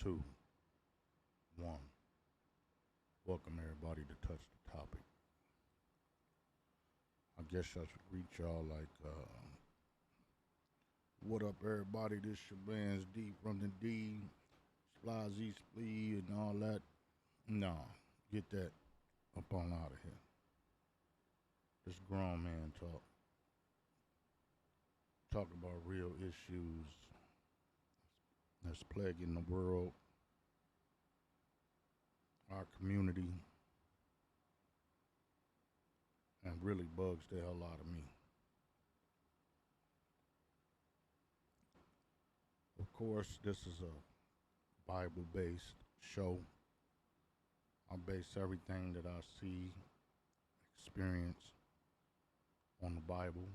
Two, one. Welcome everybody to Touch the Topic. I guess I should reach y'all like, what up everybody, this your man's D from the D, Sply Z Splee and all that. Nah, get that up on out of here. This grown man talk. Talk about real issues that's plaguing the world, our community, and really bugs the hell out of me. Of course, this is a Bible-based show. I base everything that I see, experience on the Bible.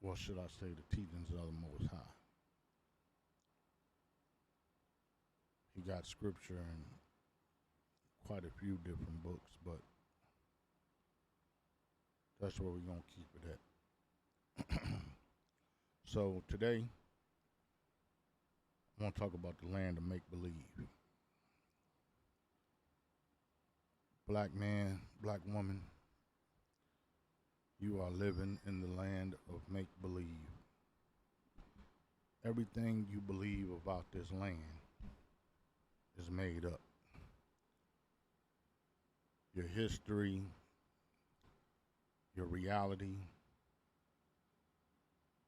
What should I say? The teachings of the Most High. He got scripture in quite a few different books, but that's where we're going to keep it at. So today, I want to talk about the land of make-believe. Black man, black woman, you are living in the land of make-believe. Everything you believe about this land is made up. Your history, your reality,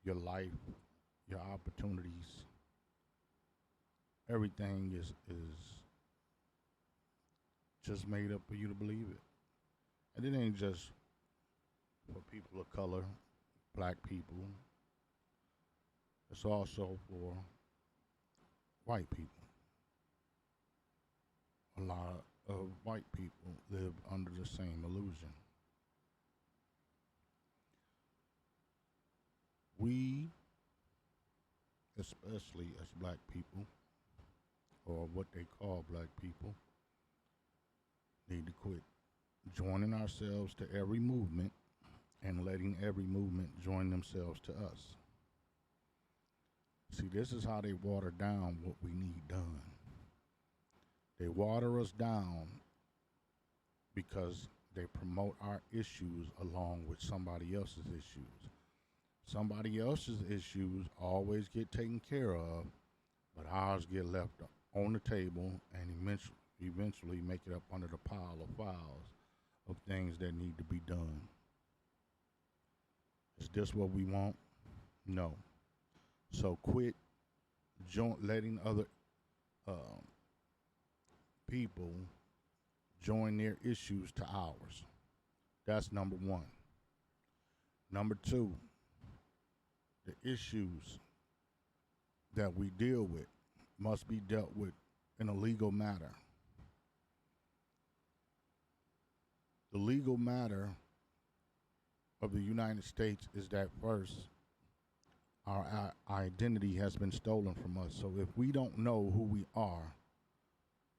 your life, your opportunities, everything is just made up for you to believe it. And it ain't just for people of color, black people. It's also for white people. A lot of white people live under the same illusion. We, especially as black people, or what they call black people, need to quit joining ourselves to every movement and letting every movement join themselves to us. See, this is how they water down what we need done. They water us down because they promote our issues along with somebody else's issues. Somebody else's issues always get taken care of, but ours get left on the table and eventually make it up under the pile of files of things that need to be done. Is this what we want? No. So quit letting other people join their issues to ours. That's number one. Number two, the issues that we deal with must be dealt with in a legal matter. The legal matter of the United States is that first, our identity has been stolen from us. So if we don't know who we are,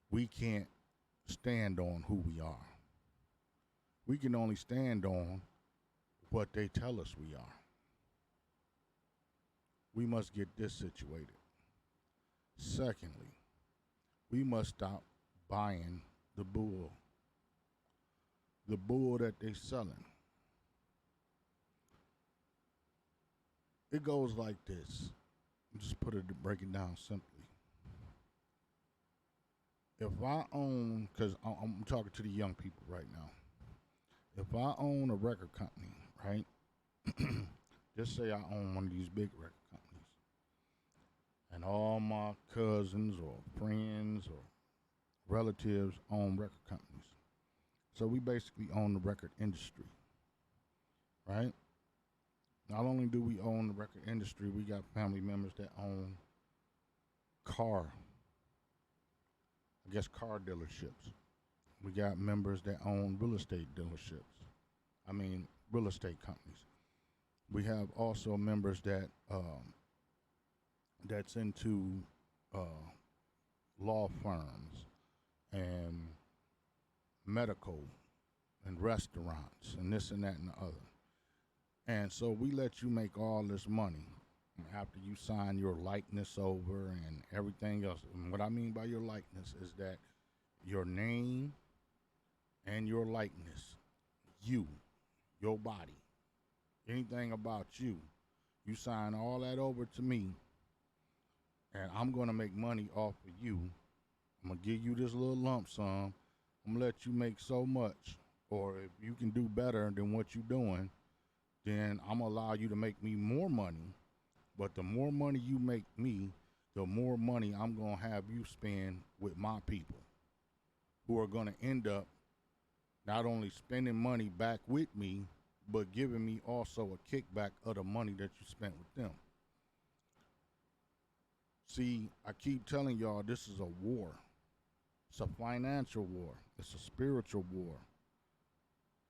we can't stand on who we are. We can only stand on what they tell us we are. We must get this situated. Secondly, we must stop buying the bull that they're selling. It goes like this. Just break it down simply. If I own, because I'm talking to the young people right now. If I own a record company, right? Just say I own one of these big record companies. And all my cousins or friends or relatives own record companies. So we basically own the record industry, right? Not only do we own the record industry, we got family members that own car dealerships. We got members that own real estate dealerships. Real estate companies. We have also members that that's into law firms and medical and restaurants and this and that and the other. And so we let you make all this money after you sign your likeness over and everything else. And what I mean by your likeness is that your name and your likeness, you, your body, anything about you, you sign all that over to me, and I'm going to make money off of you. I'm going to give you this little lump sum. I'm going to let you make so much, or if you can do better than what you're doing, then I'm going to allow you to make me more money. But the more money you make me, the more money I'm going to have you spend with my people, who are going to end up not only spending money back with me, but giving me also a kickback of the money that you spent with them. See, I keep telling y'all this is a war. It's a financial war. It's a spiritual war.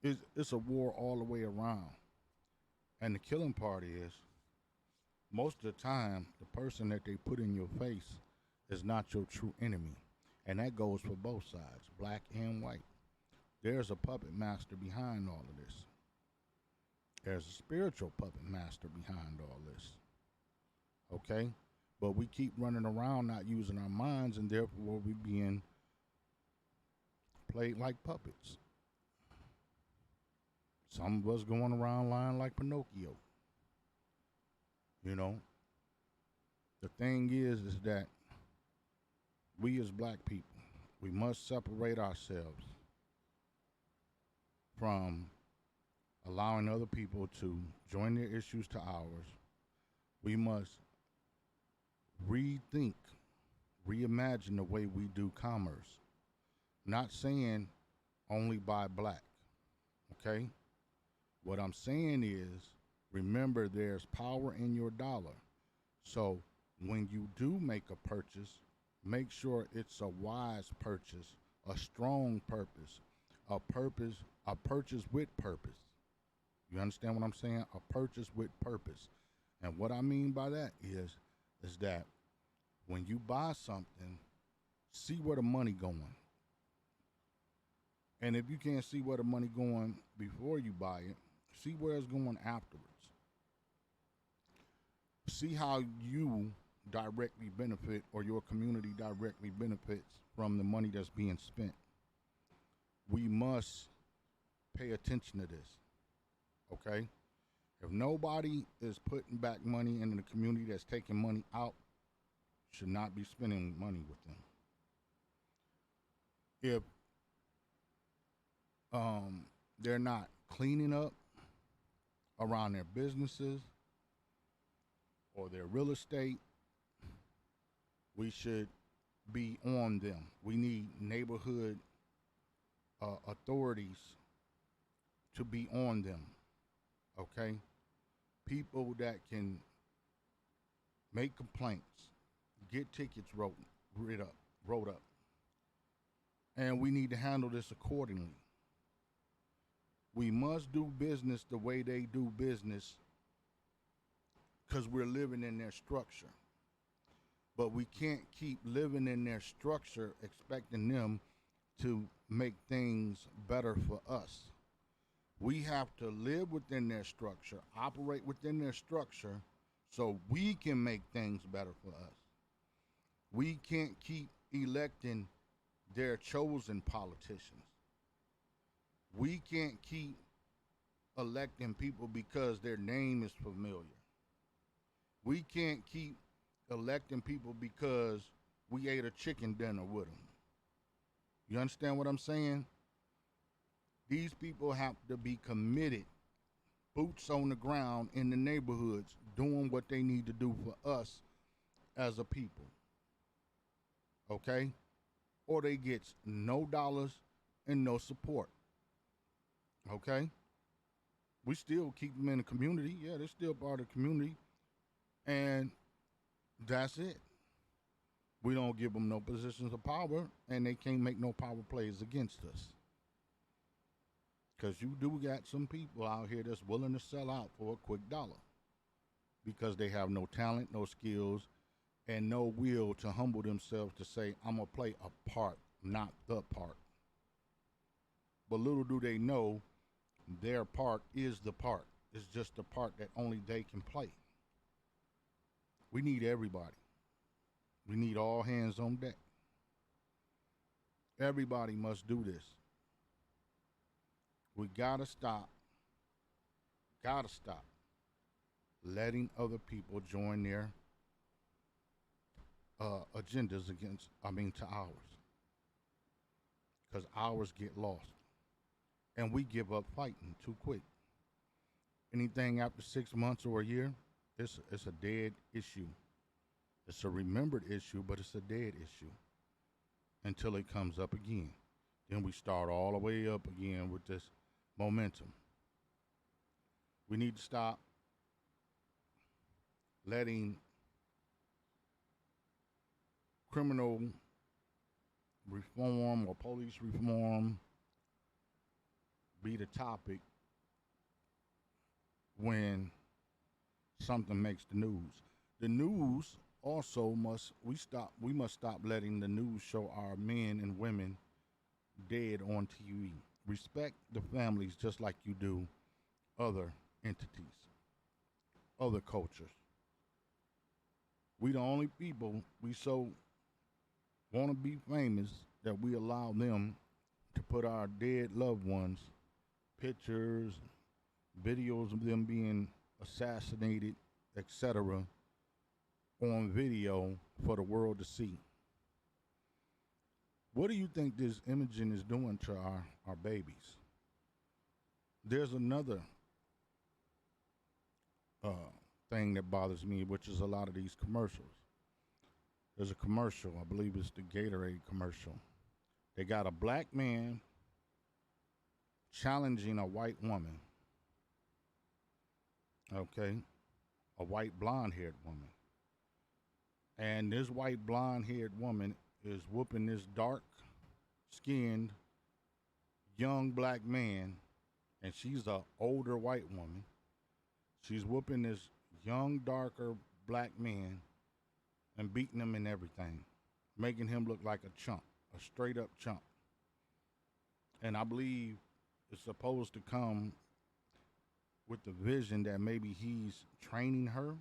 It's a war all the way around. And the killing part is, most of the time, the person that they put in your face is not your true enemy. And that goes for both sides, black and white. There's a puppet master behind all of this. There's a spiritual puppet master behind all this. Okay? But we keep running around not using our minds, and therefore we're being played like puppets. Some of us going around lying like Pinocchio. You know? The thing is that we as black people, we must separate ourselves from allowing other people to join their issues to ours. We must rethink, reimagine the way we do commerce. Not saying only buy black, okay? What I'm saying is, remember there's power in your dollar. So when you do make a purchase, make sure it's a wise purchase, a strong purpose, a purchase with purpose. You understand what I'm saying? A purchase with purpose. And what I mean by that is that when you buy something, see where the money going. And if you can't see where the money going before you buy it, see where it's going afterwards. See how you directly benefit, or your community directly benefits from the money that's being spent. We must pay attention to this, okay? If nobody is putting back money into the community that's taking money out, should not be spending money with them. If they're not cleaning up around their businesses or their real estate, we should be on them. We need neighborhood authorities to be on them, okay? People that can make complaints, get tickets wrote up. And we need to handle this accordingly. We must do business the way they do business, because we're living in their structure. But we can't keep living in their structure expecting them to make things better for us. We have to live within their structure, operate within their structure, so we can make things better for us. We can't keep electing their chosen politicians. We can't keep electing people because their name is familiar. We can't keep electing people because we ate a chicken dinner with them. You understand what I'm saying? These people have to be committed, boots on the ground in the neighborhoods, doing what they need to do for us as a people. Okay? Or they get no dollars and no support. Okay? We still keep them in the community. Yeah, they're still part of the community. And that's it. We don't give them no positions of power, and they can't make no power plays against us. Because you do got some people out here that's willing to sell out for a quick dollar, because they have no talent, no skills, and no will to humble themselves to say, I'm going to play a part, not the part. But little do they know, their part is the part. is just the part that only they can play. We need everybody. We need all hands on deck. Everybody must do this. We gotta stop letting other people join their agendas to ours. Because ours get lost. And we give up fighting too quick. Anything after 6 months or a year, it's a dead issue. It's a remembered issue, but it's a dead issue until it comes up again. Then we start all the way up again with this momentum. We need to stop letting criminal reform or police reform be the topic when something makes the news. The news also we must stop letting the news show our men and women dead on TV. Respect the families just like you do other entities, other cultures. We the only people we so want to be famous that we allow them to put our dead loved ones, pictures, videos of them being assassinated, etc., on video for the world to see. What do you think this imaging is doing to our babies? There's another thing that bothers me, which is a lot of these commercials. There's a commercial, I believe it's the Gatorade commercial. They got a black man challenging a white woman. Okay? A white blonde-haired woman. And this white blonde-haired woman is whooping this dark-skinned young black man, and she's an older white woman. She's whooping this young, darker black man and beating him in everything, making him look like a chump, a straight-up chump. And I believe it's supposed to come with the vision that maybe he's training her,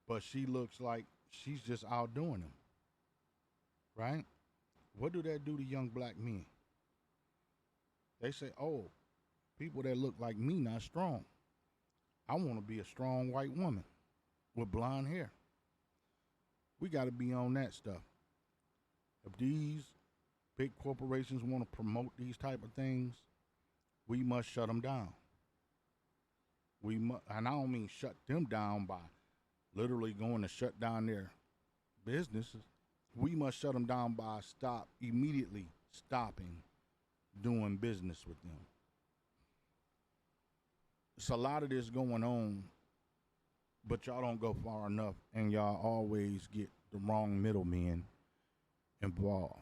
but she looks like she's just outdoing him, right? What do that do to young black men? They say, oh, people that look like me not strong. I want to be a strong white woman with blonde hair. We got to be on that stuff. If these big corporations want to promote these type of things, we must shut them down. And I don't mean shut them down by literally going to shut down their businesses. We must shut them down by immediately stopping doing business with them. It's a lot of this going on, but y'all don't go far enough, and y'all always get the wrong middlemen involved.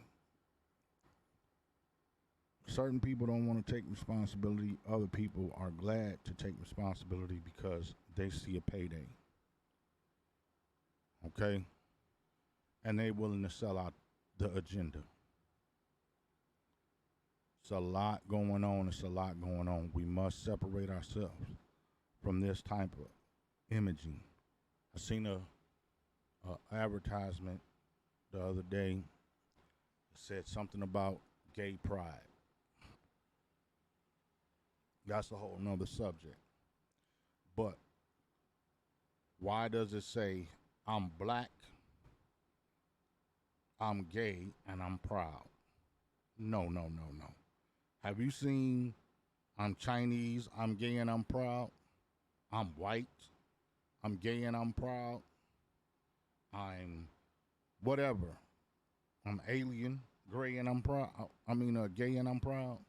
Certain people don't want to take responsibility. Other people are glad to take responsibility because they see a payday. Okay? And they willing to sell out the agenda. It's a lot going on. It's a lot going on. We must separate ourselves from this type of imaging. I seen a advertisement the other day that said something about gay pride. That's a whole nother subject. But why does it say I'm black, I'm gay, and I'm proud? No. Have you seen I'm Chinese, I'm gay, and I'm proud? I'm white, I'm gay, and I'm proud? I'm whatever. I'm alien, gray, and I'm proud. Gay, and I'm proud?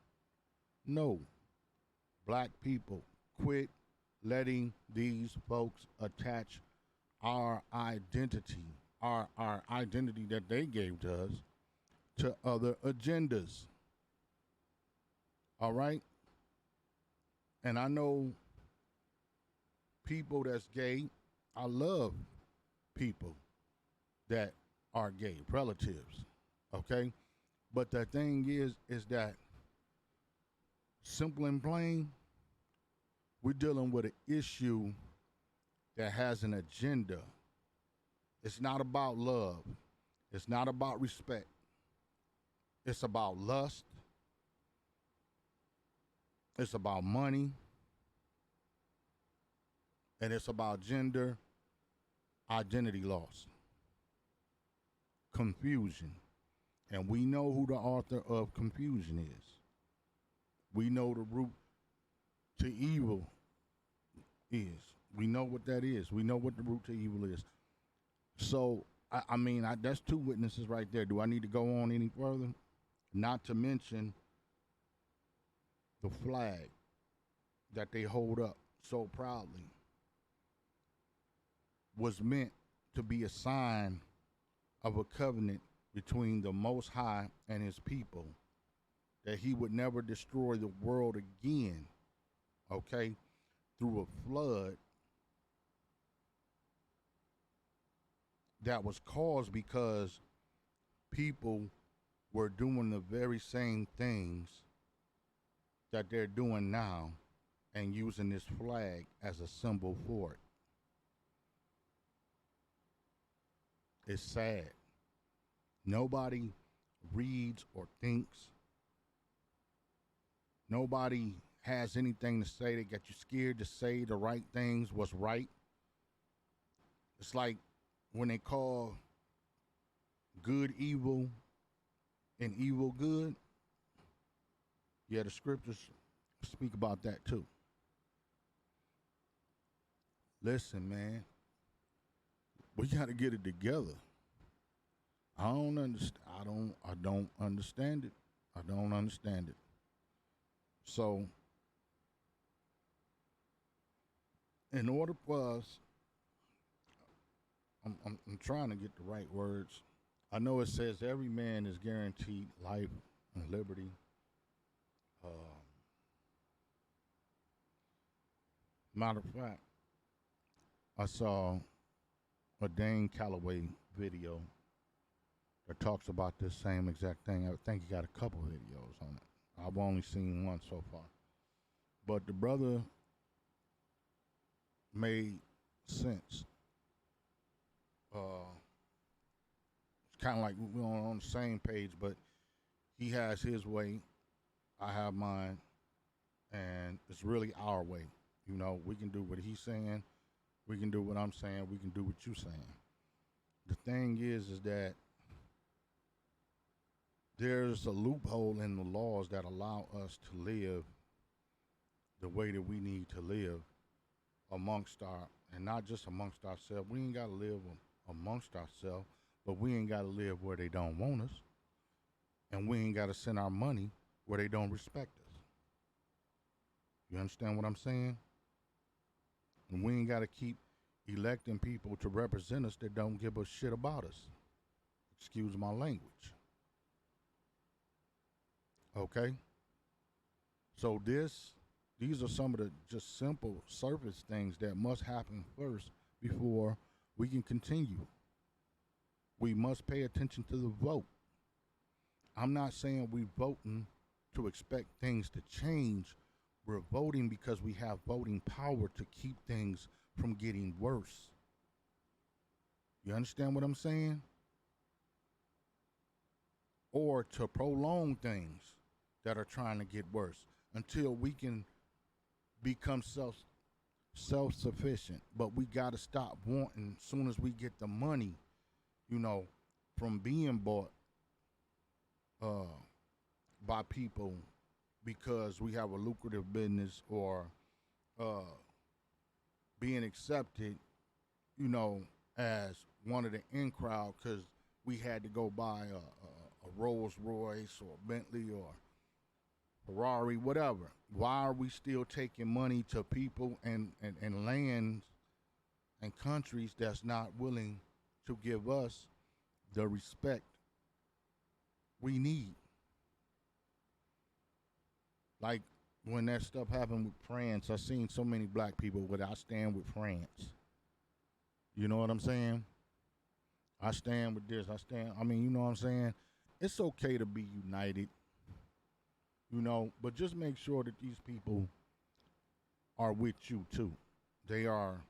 No. Black people, quit letting these folks attach our identity, our identity that they gave to us, to other agendas. All right? And I know people that's gay. I love people that are gay, relatives. Okay? But the thing is that simple and plain, We're dealing with an issue that has an agenda. It's not about love. It's not about respect. It's about lust. It's about money. And it's about gender identity loss, confusion. And we know who the author of confusion is. We know the root to evil is. We know what that is. We know what the root to evil is. So, that's two witnesses right there. Do I need to go on any further? Not to mention the flag that they hold up so proudly was meant to be a sign of a covenant between the Most High and his people, that he would never destroy the world again, okay, through a flood that was caused because people were doing the very same things that they're doing now and using this flag as a symbol for it. It's sad. Nobody reads or thinks. Nobody has anything to say. They got you scared to say the right things, what's right. It's like when they call good evil and evil good. Yeah, the scriptures speak about that too. Listen, man, we got to get it together. I don't understand. I don't understand it. I don't understand it. So, in order for us, I'm trying to get the right words. I know it says every man is guaranteed life and liberty. Matter of fact, I saw a Dane Calloway video that talks about this same exact thing. I think he got a couple videos on it. I've only seen one so far. But the brother made sense. It's kind of like we're on the same page, but he has his way, I have mine, and it's really our way. You know, we can do what he's saying, we can do what I'm saying, we can do what you're saying. The thing is that there's a loophole in the laws that allow us to live the way that we need to live amongst and not just amongst ourselves. We ain't got to live amongst ourselves, but we ain't got to live where they don't want us, and we ain't got to send our money where they don't respect us. You understand what I'm saying? And we ain't got to keep electing people to represent us that don't give a shit about us. Excuse my language. Okay? So these are some of the just simple surface things that must happen first before we can continue. We must pay attention to the vote. I'm not saying we're voting to expect things to change. We're voting because we have voting power to keep things from getting worse. You understand what I'm saying? Or to prolong things that are trying to get worse until we can become self-sufficient. But we got to stop wanting, as soon as we get the money, from being bought by people because we have a lucrative business or being accepted, as one of the in crowd because we had to go buy a Rolls Royce or Bentley or Ferrari, whatever. Why are we still taking money to people and lands and countries that's not willing to give us the respect we need? Like when that stuff happened with France, I seen so many black people with I stand with France. You know what I'm saying? I stand with this. You know what I'm saying? It's okay to be united, but just make sure that these people are with you too. They are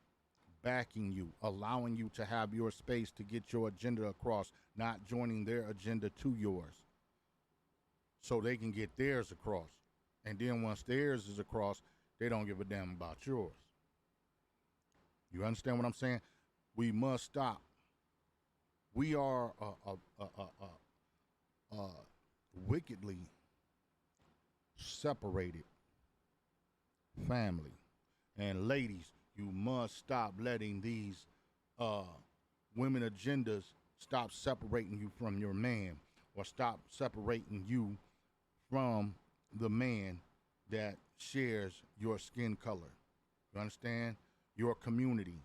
backing you, allowing you to have your space to get your agenda across, not joining their agenda to yours so they can get theirs across. And then once theirs is across, they don't give a damn about yours. You understand what I'm saying? We must stop. We are wickedly separated family. And ladies, you must stop letting these women agendas stop separating you from your man, or stop separating you from the man that shares your skin color. You understand? Your community.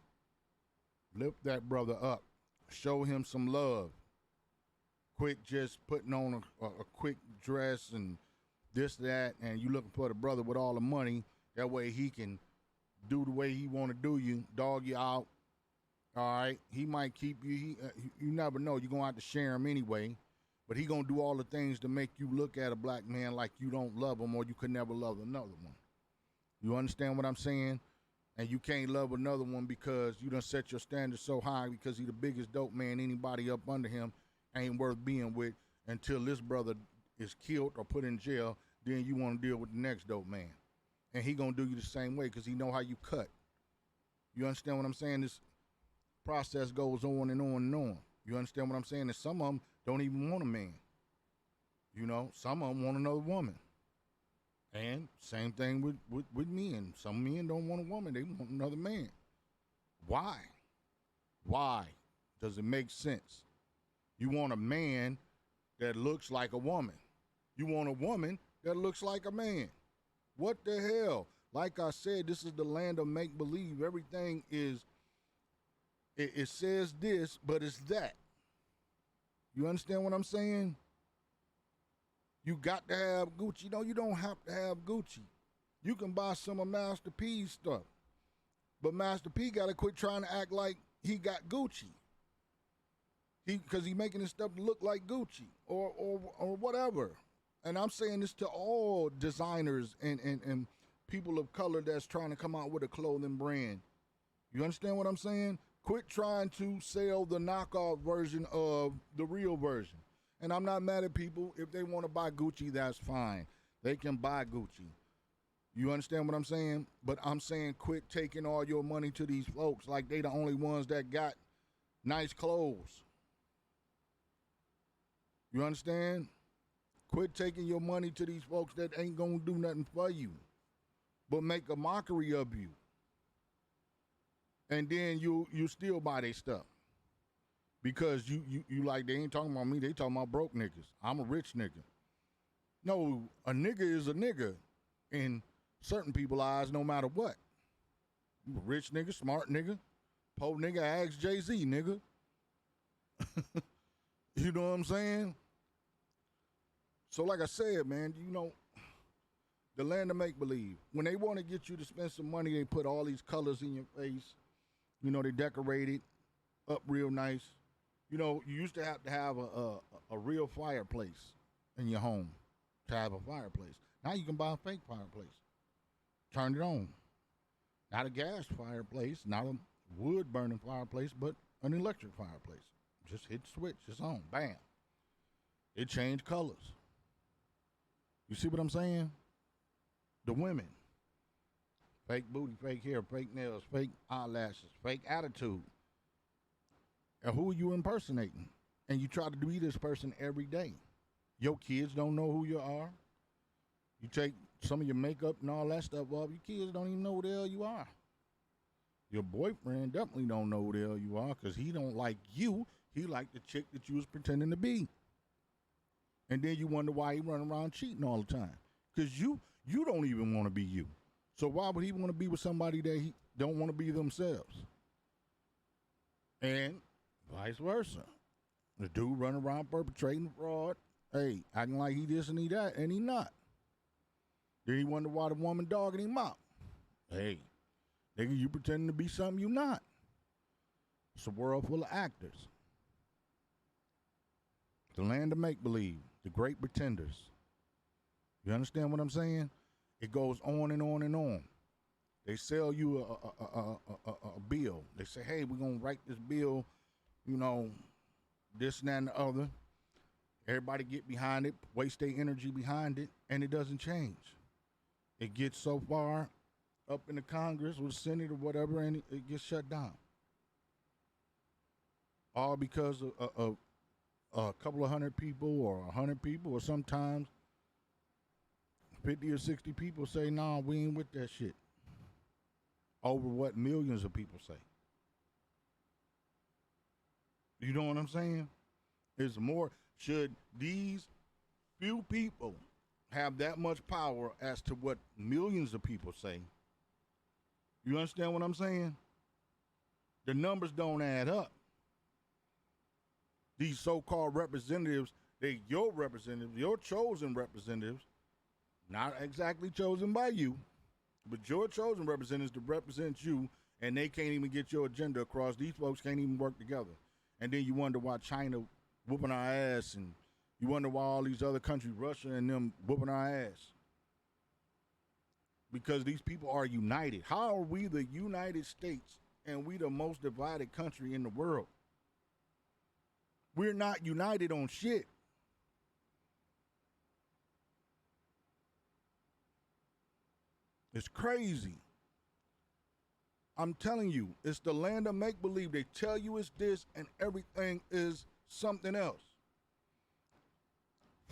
Lift that brother up. Show him some love. Quit just putting on a quick dress and this, that, and you looking for the brother with all the money. That way he can do the way he want to do you, dog you out. All right? He might keep you. You never know. You're going to have to share him anyway. But he going to do all the things to make you look at a black man like you don't love him or you could never love another one. You understand what I'm saying? And you can't love another one because you done set your standards so high because he the biggest dope man. Anybody up under him ain't worth being with until this brother is killed or put in jail. Then you want to deal with the next dope man. And he going to do you the same way because he know how you cut. You understand what I'm saying? This process goes on and on and on. You understand what I'm saying? And some of them don't even want a man. You know, some of them want another woman. And same thing with men. Some men don't want a woman. They want another man. Why? Why? Does it make sense? You want a man that looks like a woman. You want a woman that looks like a man. What the hell? Like I said, this is the land of make-believe. Everything is, it says this, but it's that. You understand what I'm saying? You got to have Gucci. No, you don't have to have Gucci. You can buy some of Master P's stuff. But Master P got to quit trying to act like he got Gucci. Because he making his stuff look like Gucci or whatever. And I'm saying this to all designers and people of color that's trying to come out with a clothing brand. You understand what I'm saying? Quit trying to sell the knockoff version of the real version. And I'm not mad at people. If they want to buy Gucci, that's fine. They can buy Gucci. You understand what I'm saying? But I'm saying quit taking all your money to these folks like they the only ones that got nice clothes. You understand? Quit taking your money to these folks that ain't going to do nothing for you, but make a mockery of you. And then you still buy their stuff. Because you like, they ain't talking about me, they talking about broke niggas. I'm a rich nigga. No, a nigga is a nigga in certain people's eyes no matter what. You a rich nigga, smart nigga, poor nigga, ask Jay-Z, nigga. You know what I'm saying? So like I said, man, you know, the land of make-believe. When they want to get you to spend some money, they put all these colors in your face. You know, they decorate it up real nice. You know, you used to have a real fireplace in your home to have a fireplace. Now you can buy a fake fireplace. Turn it on. Not a gas fireplace, not a wood-burning fireplace, but an electric fireplace. Just hit the switch, it's on, bam. It changed colors. You see what I'm saying? The women. Fake booty, fake hair, fake nails, fake eyelashes, fake attitude. And who are you impersonating? And you try to be this person every day. Your kids don't know who you are. You take some of your makeup and all that stuff off. Your kids don't even know who the hell you are. Your boyfriend definitely don't know who the hell you are because he don't like you. He like the chick that you was pretending to be. And then you wonder why he running around cheating all the time. Because you don't even want to be you. So why would he want to be with somebody that he don't want to be themselves? And vice versa. The dude running around perpetrating fraud. Hey, acting like he this and he that, and he not. Then he wonder why the woman dogging him out. Hey, nigga, you pretending to be something you not. It's a world full of actors. The land of make-believe. The great pretenders. You understand what I'm saying? It goes on and on and on. They sell you a bill. They say, hey, we're going to write this bill, you know, this and that and the other. Everybody get behind it, waste their energy behind it, and it doesn't change. It gets so far up in the Congress or the Senate or whatever, and it gets shut down. All because of a couple of hundred people or 100 people, or sometimes 50 or 60 people say, nah, we ain't with that shit. Over what millions of people say. You know what I'm saying? It's more, should these few people have that much power as to what millions of people say? You understand what I'm saying? The numbers don't add up. These so-called representatives, they your representatives, your chosen representatives, not exactly chosen by you, but your chosen representatives to represent you, and they can't even get your agenda across. These folks can't even work together. And then you wonder why China whooping our ass, and you wonder why all these other countries, Russia and them, whooping our ass. Because these people are united. How are we the United States and we the most divided country in the world? We're not united on shit. It's crazy. I'm telling you, it's the land of make-believe. They tell you it's this and everything is something else.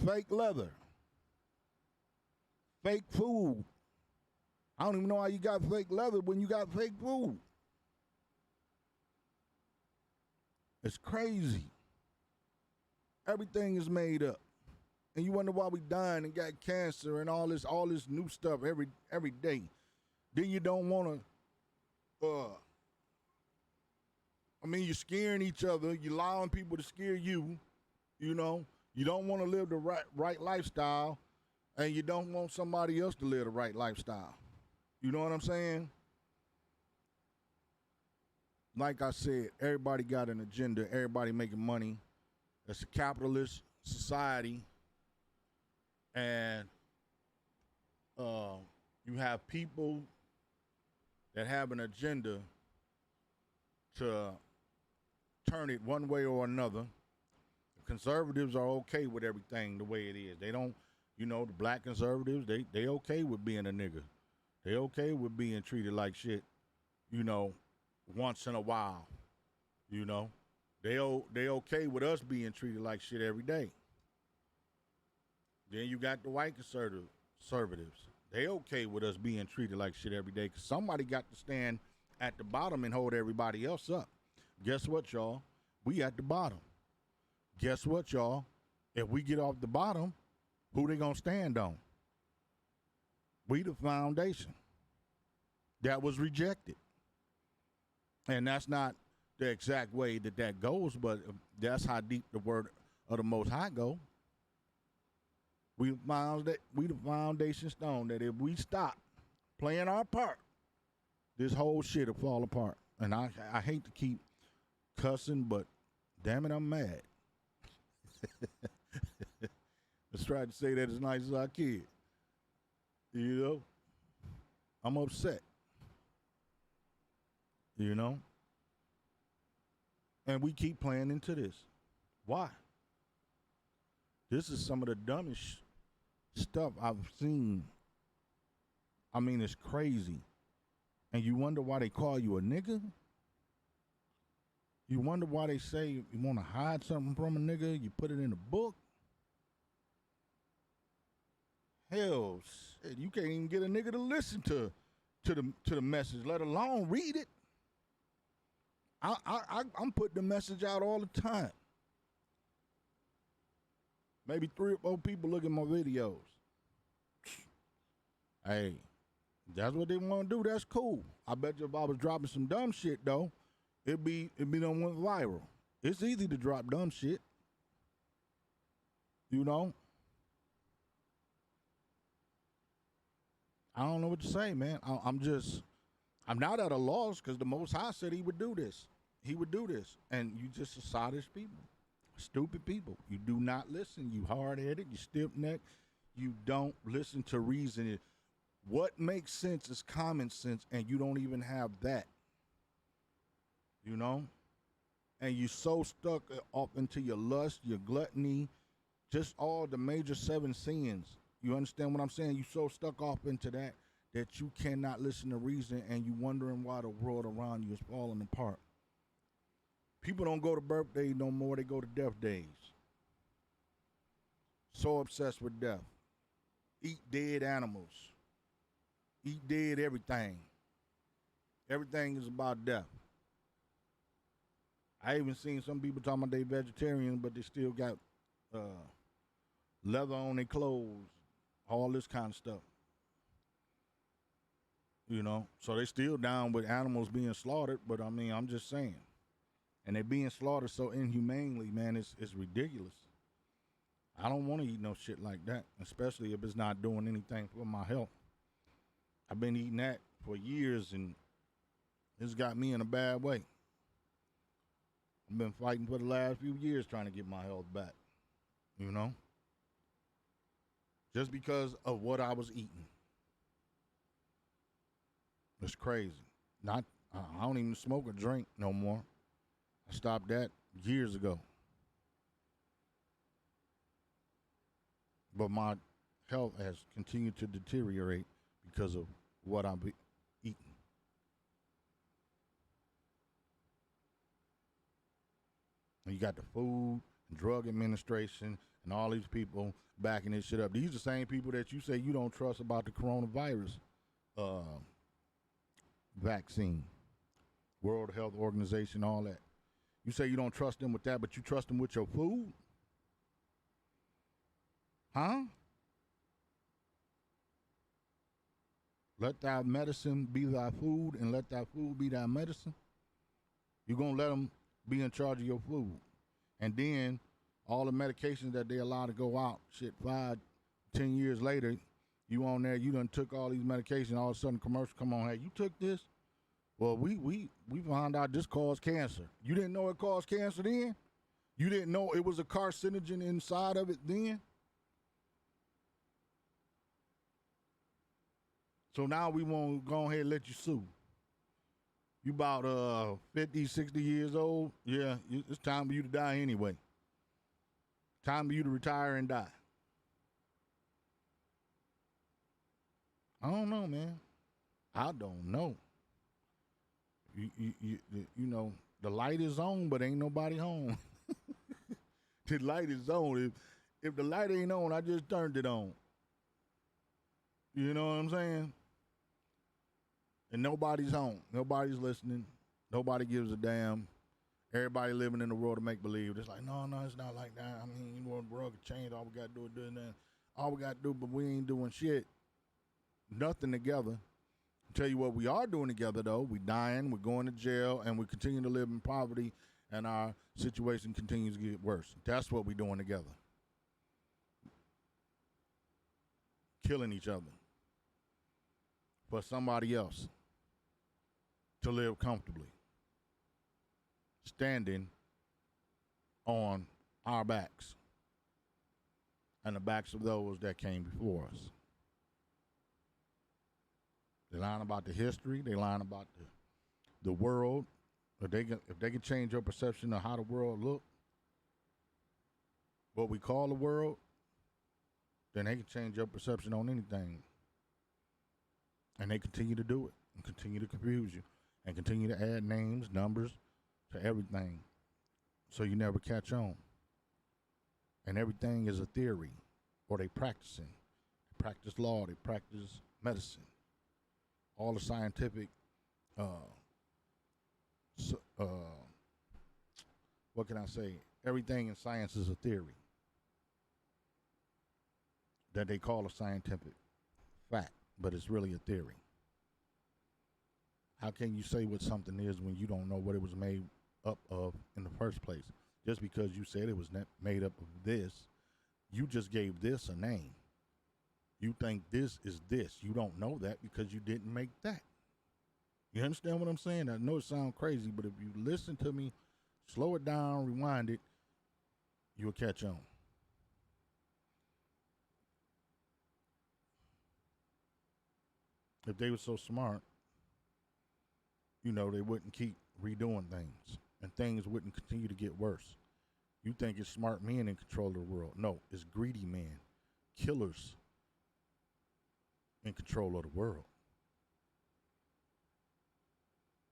Fake leather. Fake food. I don't even know how you got fake leather when you got fake food. It's crazy. Everything is made up. And you wonder why we dying and got cancer and all this new stuff every day. Then you don't want to, you're scaring each other. You're allowing people to scare you, you know. You don't want to live the right lifestyle, and you don't want somebody else to live the right lifestyle. You know what I'm saying? Like I said, everybody got an agenda. Everybody making money. It's a capitalist society. And you have people that have an agenda to turn it one way or another. The conservatives are okay with everything the way it is. They don't, the black conservatives, they okay with being a nigga. They okay with being treated like shit, once in a while. They okay with us being treated like shit every day. Then you got the white conservatives. They okay with us being treated like shit every day because somebody got to stand at the bottom and hold everybody else up. Guess what, y'all? We at the bottom. Guess what, y'all? If we get off the bottom, who they gonna stand on? We the foundation. That was rejected. And that's not the exact way that goes, but that's how deep the word of the Most High go. We found that we the foundation stone that if we stop playing our part, this whole shit will fall apart. And I hate to keep cussing, but damn it, I'm mad. Let's try to say that as nice as I can. I'm upset. And we keep playing into this. Why? This is some of the dumbest stuff I've seen. I mean, it's crazy. And you wonder why they call you a nigga? You wonder why they say you want to hide something from a nigga, you put it in a book? Hell, shit, you can't even get a nigga to listen to the message, let alone read it. I'm putting the message out all the time. Maybe 3 or 4 people look at my videos. Hey, that's what they want to do. That's cool. I bet you if I was dropping some dumb shit though, it'd be done went viral. It's easy to drop dumb shit. I don't know what to say, man. I'm not at a loss because the Most High said he would do this. He would do this. And you just a sottish people. Stupid people. You do not listen. You hard-headed. You stiff-necked. You don't listen to reason. What makes sense is common sense, and you don't even have that. You know? And you so stuck off into your lust, your gluttony, just all the major 7 sins. You understand what I'm saying? You so stuck off into that you cannot listen to reason, and you wondering why the world around you is falling apart. People don't go to birthdays no more, they go to death days. So obsessed with death. Eat dead animals. Eat dead everything. Everything is about death. I even seen some people talking about they vegetarian, but they still got leather on their clothes, all this kind of stuff. You know, so they still down with animals being slaughtered, but I mean, I'm just saying. And they're being slaughtered so inhumanely, man, it's ridiculous. I don't want to eat no shit like that, especially if it's not doing anything for my health. I've been eating that for years, and it's got me in a bad way. I've been fighting for the last few years trying to get my health back, you know? Just because of what I was eating. It's crazy. I don't even smoke or drink no more. I stopped that years ago. But my health has continued to deteriorate because of what I'm eating. And you got the Food and Drug Administration and all these people backing this shit up. These are the same people that you say you don't trust about the coronavirus vaccine, World Health Organization, all that. You say you don't trust them with that, but you trust them with your food? Huh? Let thy medicine be thy food, and let thy food be thy medicine. You're going to let them be in charge of your food. And then all the medications that they allow to go out, 5, 10 years later, you on there, you done took all these medications, all of a sudden commercial come on, hey, you took this? Well, we found out this caused cancer. You didn't know it caused cancer then? You didn't know it was a carcinogen inside of it then? So now we won't go ahead and let you sue. You about 50, 60 years old. Yeah, it's time for you to die anyway. Time for you to retire and die. I don't know, man. I don't know. You know, the light is on, but ain't nobody home. The light is on. If the light ain't on, I just turned it on. You know what I'm saying? And nobody's home. Nobody's listening. Nobody gives a damn. Everybody living in the world of make-believe. It's like, no, it's not like that. I mean, you know, the world could change. All we got to do is do that. All we got to do, but we ain't doing shit. Nothing together. I'll tell you what we are doing together, though. We dying, we're going to jail, and we continue to live in poverty, and our situation continues to get worse. That's what we're doing together. Killing each other for somebody else to live comfortably, standing on our backs and the backs of those that came before us. They lying about the history. They lying about the world. If they can change your perception of how the world look, what we call the world, then they can change your perception on anything. And they continue to do it and continue to confuse you and continue to add names, numbers to everything so you never catch on. And everything is a theory, or they practicing. They practice law, they practice medicine. All the scientific, what can I say? Everything in science is a theory that they call a scientific fact, but it's really a theory. How can you say what something is when you don't know what it was made up of in the first place? Just because you said it was made up of this, you just gave this a name. You think this is this. You don't know that because you didn't make that. You understand what I'm saying? I know it sounds crazy, but if you listen to me, slow it down, rewind it, you'll catch on. If they were so smart, they wouldn't keep redoing things, and things wouldn't continue to get worse. You think it's smart men in control of the world. No, it's greedy men, killers in control of the world.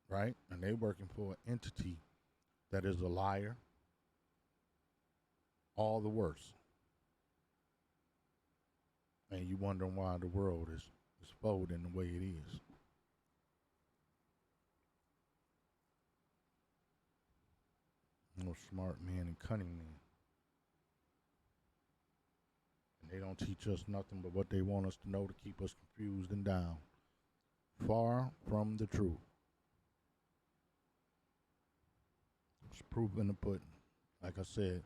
Right? And they working for an entity that is a liar, all the worse. And you wondering why the world is folding the way it is. Smart men and cunning men. And they don't teach us nothing but what they want us to know to keep us confused and down. Far from the truth. It's proof in the pudding. Like I said,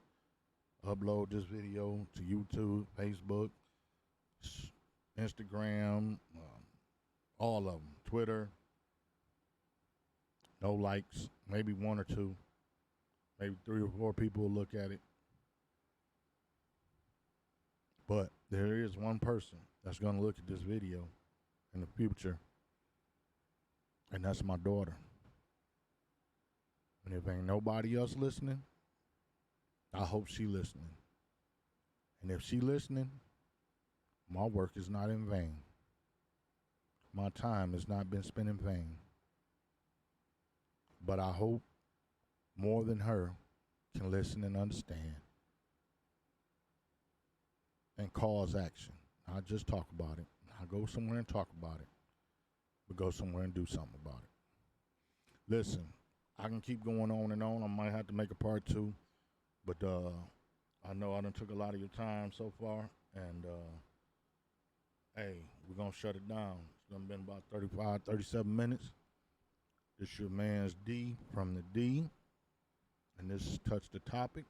upload this video to YouTube, Facebook, Instagram, all of them, Twitter. No likes, maybe one or two, maybe 3 or 4 people will look at it. But there is one person that's going to look at this video in the future, and that's my daughter. And if ain't nobody else listening, I hope she listening. And if she listening, my work is not in vain. My time has not been spent in vain. But I hope more than her can listen and understand and cause action. Not just talk about it. Not go somewhere and talk about it, but go somewhere and do something about it. Listen, I can keep going on and on. I might have to make a part 2, but I know I done took a lot of your time so far, and hey, we're going to shut it down. It's done been about 35, 37 minutes. This your man's D from the D, and this touched the topic.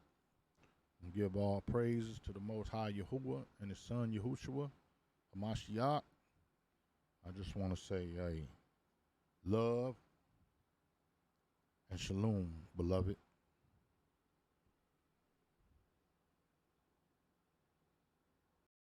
And give all praises to the Most High Yahuwah and His Son Yahushua, Hamashiach. I just want to say, hey, love and shalom, beloved.